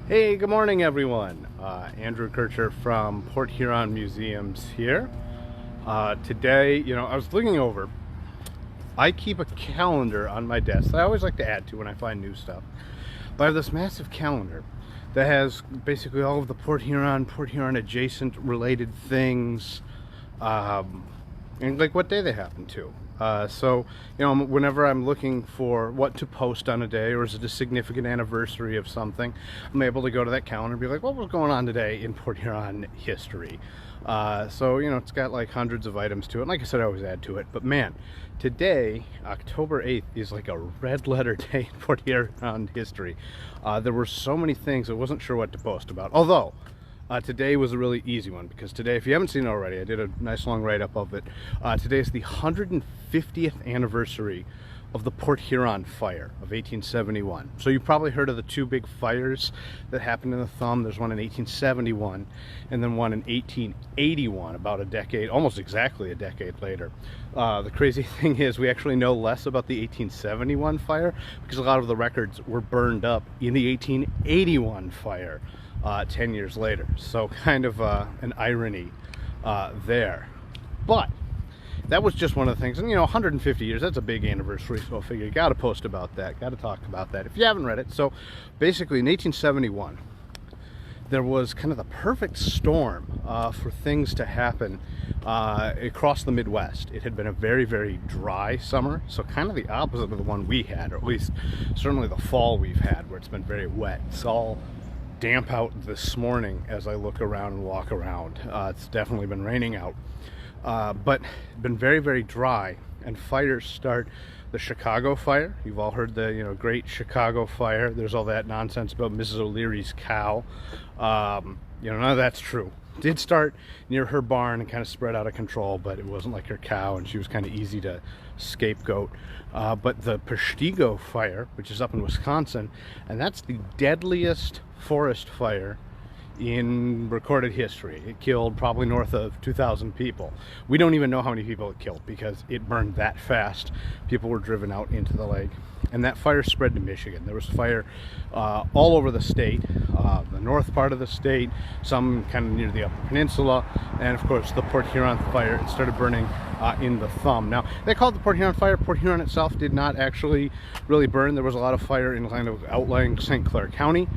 Hey, good morning, everyone. Andrew Kircher from Port Huron Museums here. Today, I was looking over. I keep a calendar on my desk that I always like to add to when I find new stuff. But I have this massive calendar that has basically all of the Port Huron adjacent related things, and like what day they happen to. So, whenever I'm looking for what to post on a day, or is it a significant anniversary of something, I'm able to go to that calendar and be like, what was going on today in Port Huron history? So, it's got like hundreds of items to it. And like I said, I always add to it. But man, today, October 8th, is like a red letter day in Port Huron history. There were so many things I wasn't sure what to post about. Although, today was a really easy one, because today, if you haven't seen it already, I did a nice long write-up of it. Today is the 150th anniversary of the Port Huron fire of 1871. So you've probably heard of the two big fires that happened in the Thumb. There's one in 1871 and then one in 1881, about a decade, almost exactly a decade later. The crazy thing is we actually know less about the 1871 fire because a lot of the records were burned up in the 1881 fire 10 years later. So kind of an irony there. But that was just one of the things. And 150 years, that's a big anniversary, so I figure you got to post about that, got to talk about that if you haven't read it. So basically in 1871, there was kind of the perfect storm for things to happen across the Midwest. It had been a very, very dry summer, so kind of the opposite of the one we had, or at least certainly the fall we've had, where it's been very wet. It's all damp out this morning as I look around and walk around. It's definitely been raining out, but been very, very dry, and fires start. The Chicago fire, you've all heard the great Chicago fire. There's all that nonsense about Mrs. O'Leary's cow. None of that's true. It did start near her barn and kind of spread out of control, but it wasn't like her cow, and she was kind of easy to scapegoat. But the Peshtigo fire, which is up in Wisconsin, and that's the deadliest forest fire in recorded history. It killed probably north of 2,000 people. We don't even know how many people it killed because it burned that fast. People were driven out into the lake, and that fire spread to Michigan. There was fire all over the state, the north part of the state, some kind of near the Upper Peninsula, and of course the Port Huron fire. It started burning in the Thumb. Now, they called it the Port Huron fire. Port Huron itself did not actually really burn. There was a lot of fire in kind of outlying St. Clair County.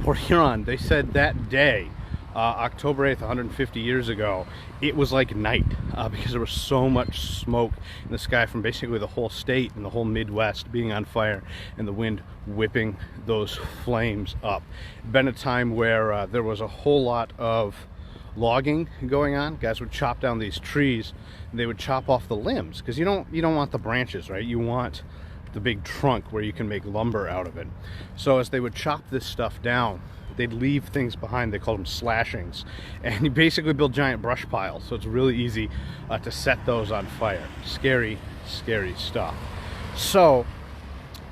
Port Huron, they said that day, October 8th, 150 years ago, it was like night because there was so much smoke in the sky from basically the whole state and the whole Midwest being on fire, and the wind whipping those flames up. It'd been a time where there was a whole lot of logging going on. Guys would chop down these trees, and they would chop off the limbs because you don't want the branches, right? You want the big trunk where you can make lumber out of it. So as they would chop this stuff down, they'd leave things behind. They called them slashings, and you basically build giant brush piles, so it's really easy to set those on fire. Scary stuff. So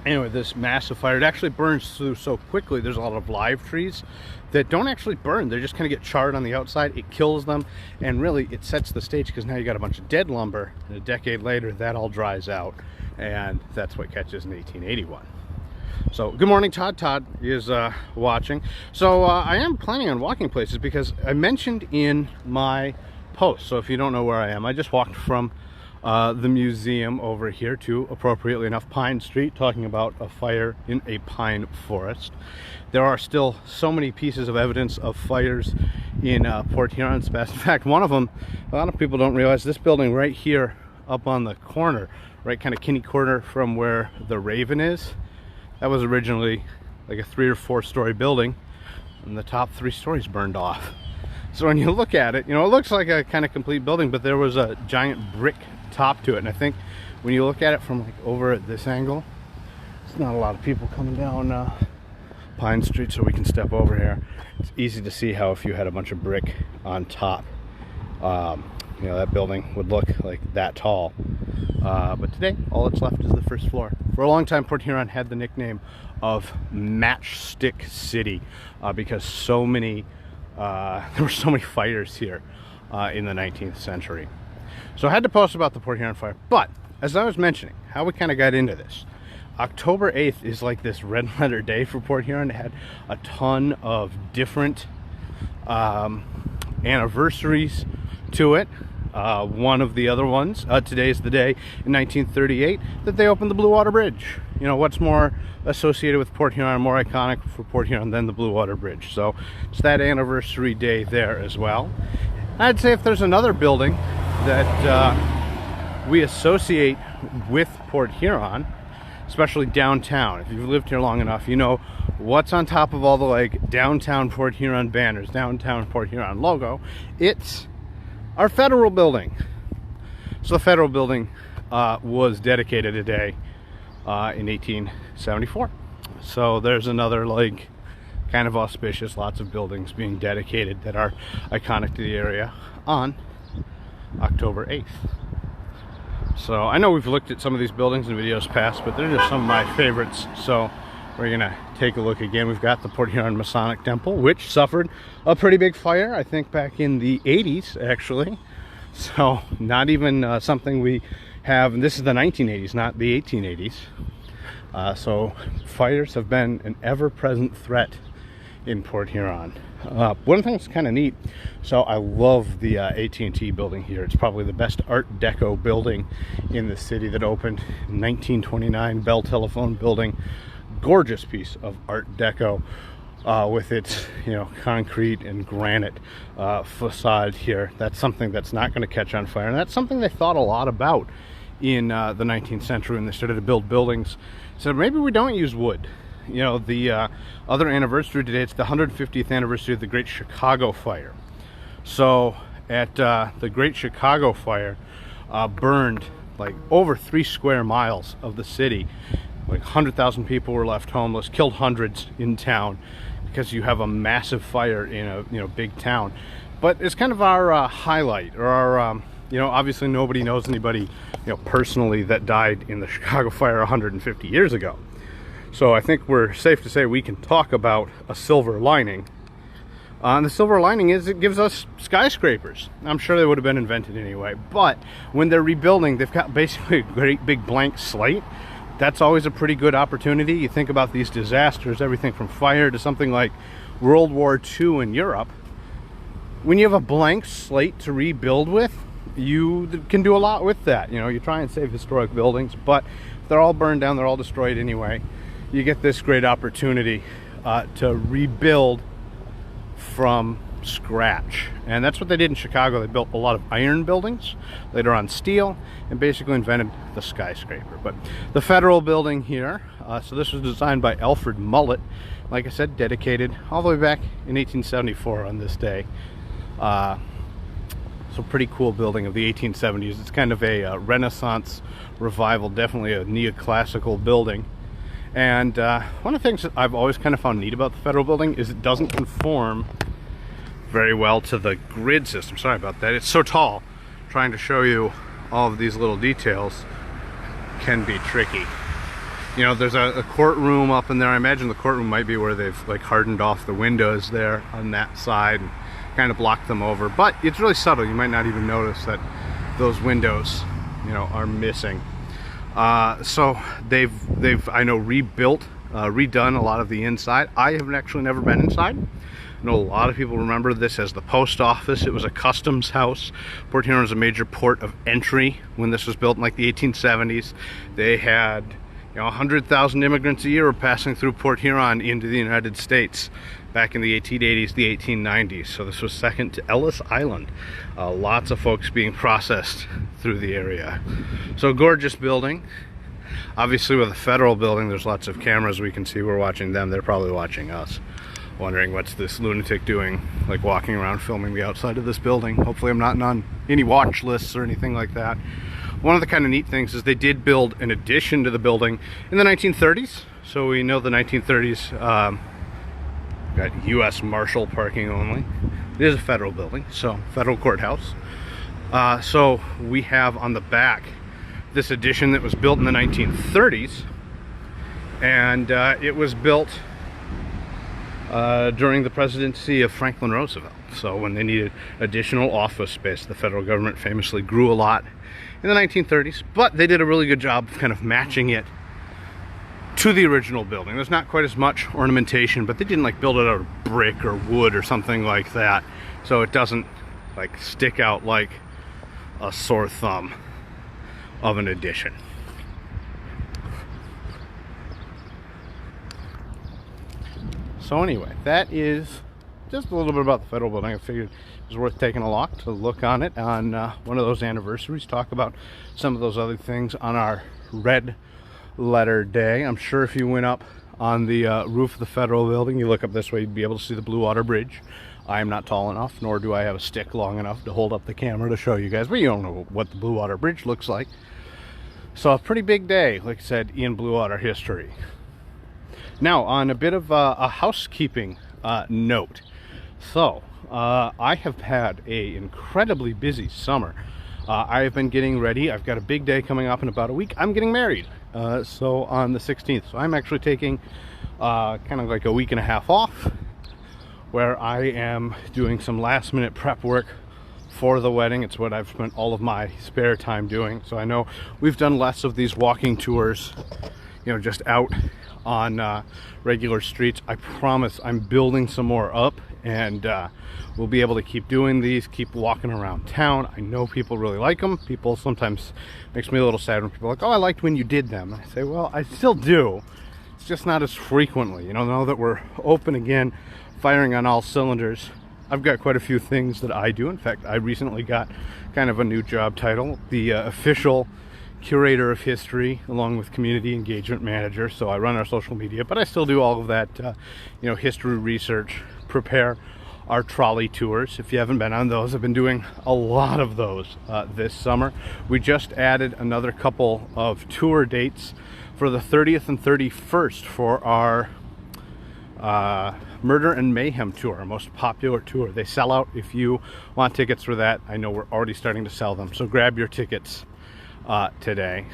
anyway, this massive fire, it actually burns through so quickly. There's a lot of live trees that don't actually burn. They just kind of get charred on the outside. It kills them, and really it sets the stage because now you got a bunch of dead lumber, and a decade later that all dries out, and that's what catches in 1881. So good morning, Todd. Todd is watching. So I am planning on walking places because I mentioned in my post, so if you don't know where I am, I just walked from the museum over here to, appropriately enough, Pine Street, talking about a fire in a pine forest. There are still so many pieces of evidence of fires in Port Huron's past. In fact, one of them, a lot of people don't realize, this building right here up on the corner, right kind of kitty corner from where the Raven is, that was originally like a 3 or 4 story building, and the top 3 stories burned off. So when you look at it, it looks like a kind of complete building, but there was a giant brick top to it. And I think when you look at it from like over at this angle, it's not a lot of people coming down Pine Street, so we can step over here. It's easy to see how if you had a bunch of brick on top, that building would look like that tall. But today, all that's left is the first floor. For a long time, Port Huron had the nickname of Matchstick City because there were so many fires here in the 19th century. So I had to post about the Port Huron fire. But as I was mentioning, how we kind of got into this, October 8th is like this red letter day for Port Huron. It had a ton of different anniversaries to it. One of the other ones, today is the day in 1938 that they opened the Blue Water Bridge. You know, what's more associated with Port Huron, more iconic for Port Huron than the Blue Water Bridge? So it's that anniversary day there as well. I'd say if there's another building that we associate with Port Huron, especially downtown, if you've lived here long enough, you know what's on top of all the like downtown Port Huron banners, downtown Port Huron logo. It's our federal building. So the federal building was dedicated today in 1874. So there's another like kind of auspicious, lots of buildings being dedicated that are iconic to the area on October 8th. So I know we've looked at some of these buildings in videos past, but they're just some of my favorites. So we're gonna take a look again. We've got the Port Huron Masonic Temple, which suffered a pretty big fire, I think back in the 80s actually. So not even something we have, and this is the 1980s, not the 1880s. So fires have been an ever-present threat in Port Huron. One thing that's kind of neat, so I love the AT&T building here. It's probably the best Art Deco building in the city that opened in 1929, Bell Telephone Building. Gorgeous piece of Art Deco with its, you know, concrete and granite facade here. That's something that's not going to catch on fire, and that's something they thought a lot about in the 19th century when they started to build buildings. So maybe we don't use wood. You know, the other anniversary today, it's the 150th anniversary of the Great Chicago Fire. So at the Great Chicago Fire burned like over 3 square miles of the city. Like 100,000 people were left homeless, killed hundreds in town because you have a massive fire in a big town. But it's kind of our highlight, or our you know, obviously nobody knows anybody personally that died in the Chicago Fire 150 years ago. So I think we're safe to say we can talk about a silver lining. And the silver lining is it gives us skyscrapers. I'm sure they would have been invented anyway, but when they're rebuilding, they've got basically a great big blank slate. That's always a pretty good opportunity. You think about these disasters, everything from fire to something like World War II in Europe. When you have a blank slate to rebuild with, you can do a lot with that. You know, you try and save historic buildings, but if they're all burned down, they're all destroyed anyway. You get this great opportunity to rebuild from scratch. And that's what they did in Chicago. They built a lot of iron buildings, later on steel, and basically invented the skyscraper. But the federal building here, so this was designed by Alfred Mullett, like I said, dedicated all the way back in 1874 on this day. So pretty cool building of the 1870s. It's kind of a Renaissance revival, definitely a neoclassical building. And one of the things that I've always kind of found neat about the federal building is it doesn't conform very well to the grid system. Sorry about that. It's so tall. Trying to show you all of these little details can be tricky. You know, there's a courtroom up in there. I imagine the courtroom might be where they've like hardened off the windows there on that side and kind of blocked them over. But it's really subtle. You might not even notice that those windows, you know, are missing. So they've I know rebuilt, redone a lot of the inside. I have actually never been inside. I know a lot of people remember this as the post office. It was a customs house. Port Huron was a major port of entry when this was built in like the 1870s. They had 100,000 immigrants a year were passing through Port Huron into the United States back in the 1880s, the 1890s. So this was second to Ellis Island. Lots of folks being processed through the area. So gorgeous building. Obviously with a federal building, there's lots of cameras we can see. We're watching them. They're probably watching us. Wondering what's this lunatic doing, like walking around filming the outside of this building. Hopefully I'm not on any watch lists or anything like that. One of the kind of neat things is they did build an addition to the building in the 1930s. So we know the 1930s got U.S. Marshal parking only. It is a federal building, so federal courthouse. So we have on the back this addition that was built in the 1930s, and it was built during the presidency of Franklin Roosevelt. So when they needed additional office space, the federal government famously grew a lot in the 1930s, but they did a really good job of kind of matching it to the original building. There's not quite as much ornamentation, but they didn't like build it out of brick or wood or something like that, so it doesn't like stick out like a sore thumb of an addition. So anyway, that is just a little bit about the federal building. I figured it was worth taking a walk to look on it on one of those anniversaries, talk about some of those other things on our red letter day. I'm sure if you went up on the roof of the federal building, you look up this way, you'd be able to see the Blue Water Bridge. I am not tall enough, nor do I have a stick long enough to hold up the camera to show you guys, but you don't know what the Blue Water Bridge looks like. So a pretty big day, like I said, in Blue Water history. Now, on a bit of a housekeeping note. So, I have had a incredibly busy summer. I have been getting ready. I've got a big day coming up in about a week. I'm getting married. So on the 16th. So I'm actually taking kind of like a week and a half off, where I am doing some last minute prep work for the wedding. It's what I've spent all of my spare time doing. So I know we've done less of these walking tours, you know, just out on regular streets. I promise I'm building some more up, and we'll be able to keep doing these, keep walking around town. I know people really like them. People sometimes, makes me a little sad when people are like, oh, I liked when you did them. I say, well, I still do. It's just not as frequently. You know, now that we're open again, firing on all cylinders, I've got quite a few things that I do. In fact, I recently got kind of a new job title, the official curator of history, along with community engagement manager. So I run our social media, but I still do all of that, you know, history research, prepare our trolley tours. If you haven't been on those, I've been doing a lot of those this summer. We just added another couple of tour dates for the 30th and 31st for our Murder and Mayhem tour, our most popular tour. They sell out if you want tickets for that. I know we're already starting to sell them, so grab your tickets today.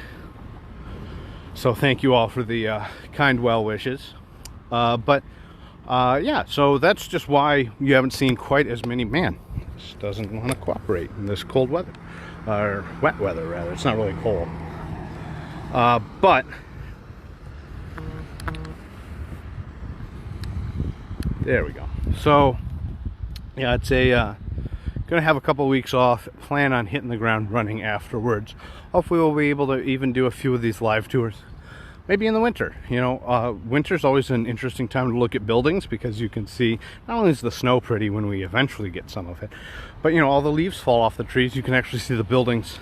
So thank you all for the kind well wishes. Yeah, so that's just why you haven't seen quite as many. Man, this doesn't want to cooperate in this cold weather, or wet weather rather. It's not really cold, but there we go. So yeah, it's a gonna have a couple weeks off, plan on hitting the ground running afterwards. Hopefully we'll be able to even do a few of these live tours, maybe in the winter. You know, winter's always an interesting time to look at buildings, because you can see, not only is the snow pretty when we eventually get some of it, but you know, all the leaves fall off the trees. You can actually see the buildings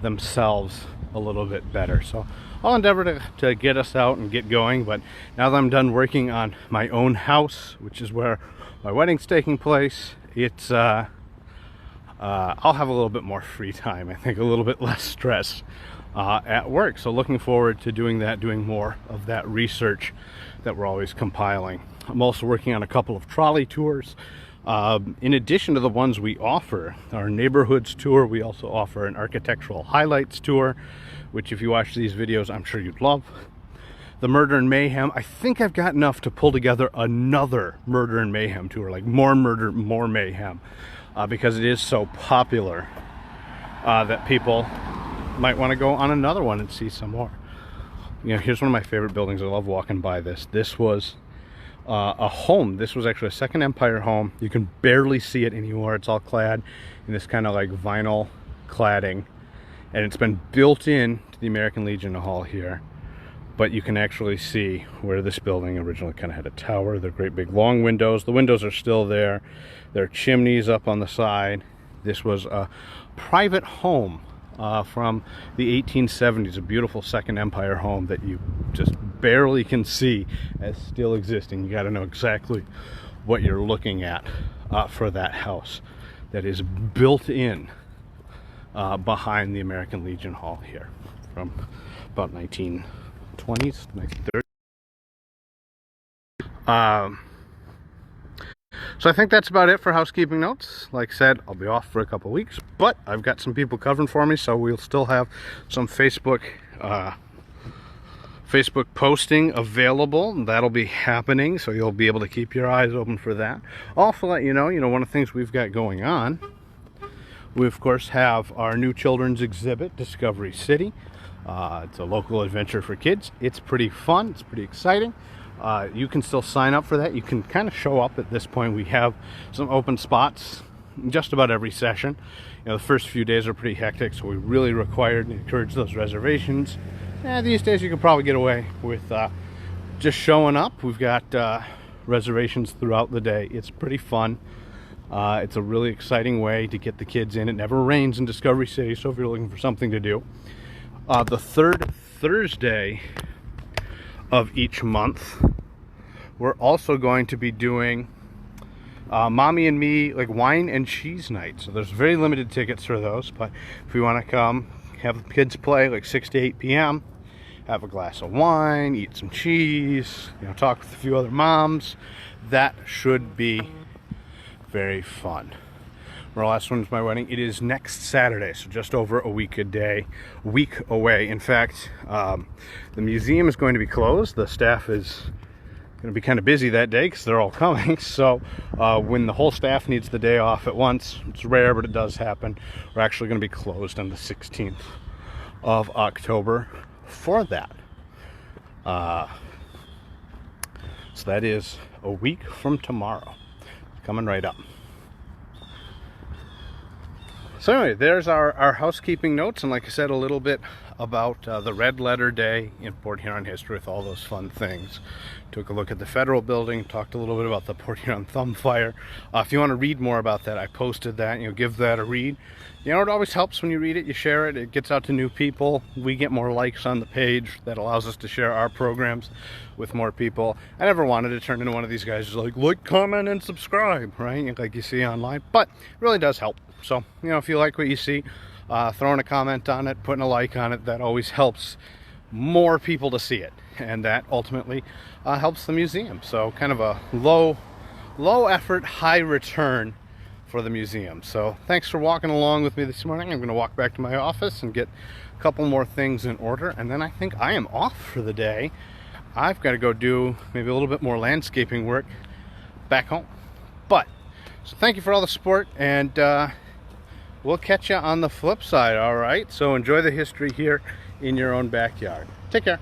themselves a little bit better. So I'll endeavor to get us out and get going. But now that I'm done working on my own house, which is where my wedding's taking place, it's I'll have a little bit more free time. I think a little bit less stress at work. So looking forward to doing that, doing more of that research that we're always compiling. I'm also working on a couple of trolley tours. In addition to the ones we offer, our neighborhoods tour, we also offer an architectural highlights tour, which if you watch these videos, I'm sure you'd love. The Murder and Mayhem, I think I've got enough to pull together another Murder and Mayhem tour, like more murder, more mayhem, because it is so popular that people might want to go on another one and see some more. You know, here's one of my favorite buildings. I love walking by this. This was a home. This was actually a Second Empire home. You can barely see it anymore. It's all clad in this kind of like vinyl cladding, and it's been built in to the American Legion Hall here. But you can actually see where this building originally kind of had a tower. They're great big long windows. The windows are still there. There are chimneys up on the side. This was a private home from the 1870s, a beautiful Second Empire home that you just barely can see as still existing. You got to know exactly what you're looking at for that house that is built in behind the American Legion Hall here from about 1920s, 1930s. So I think that's about it for housekeeping notes. Like I said, I'll be off for a couple weeks, but I've got some people covering for me, so we'll still have some Facebook posting available. That'll be happening, so you'll be able to keep your eyes open for that. I'll also let you know, one of the things we've got going on, we of course have our new children's exhibit, Discovery City. It's a local adventure for kids. It's pretty fun. It's pretty exciting. You can still sign up for that. You can kind of show up at this point. We have some open spots just about every session. You know, the first few days are pretty hectic, so we really required and encourage those reservations. These days you can probably get away with just showing up. We've got reservations throughout the day. It's pretty fun. It's a really exciting way to get the kids in. It never rains in Discovery City, so if you're looking for something to do. The third Thursday of each month, we're also going to be doing Mommy and Me, like wine and cheese night. So there's very limited tickets for those, but if you want to come, have the kids play like 6 to 8 p.m., have a glass of wine, eat some cheese, you know, talk with a few other moms, that should be very fun. My last one is my wedding. It is next Saturday, so just over a week away. In fact, the museum is going to be closed. The staff is going to be kind of busy that day because they're all coming. So when the whole staff needs the day off at once, it's rare, but it does happen. We're actually going to be closed on the 16th of October for that. So that is a week from tomorrow. Coming right up. So anyway, there's our housekeeping notes, and like I said, a little bit about the Red Letter Day in Port Huron history with all those fun things. Took a look at the Federal Building, talked a little bit about the Port Huron Thumb Fire. If you want to read more about that, I posted that. You know, give that a read. You know, it always helps when you read it, you share it, it gets out to new people. We get more likes on the page. That allows us to share our programs with more people. I never wanted to turn into one of these guys who's like, comment, and subscribe, right? Like you see online, but it really does help. So, you know, if you like what you see, throwing a comment on it, putting a like on it, that always helps more people to see it. And that ultimately helps the museum. So kind of a low effort, high return for the museum. So thanks for walking along with me this morning. I'm going to walk back to my office and get a couple more things in order. And then I think I am off for the day. I've got to go do maybe a little bit more landscaping work back home. But, so thank you for all the support, and we'll catch you on the flip side, all right? So enjoy the history here in your own backyard. Take care.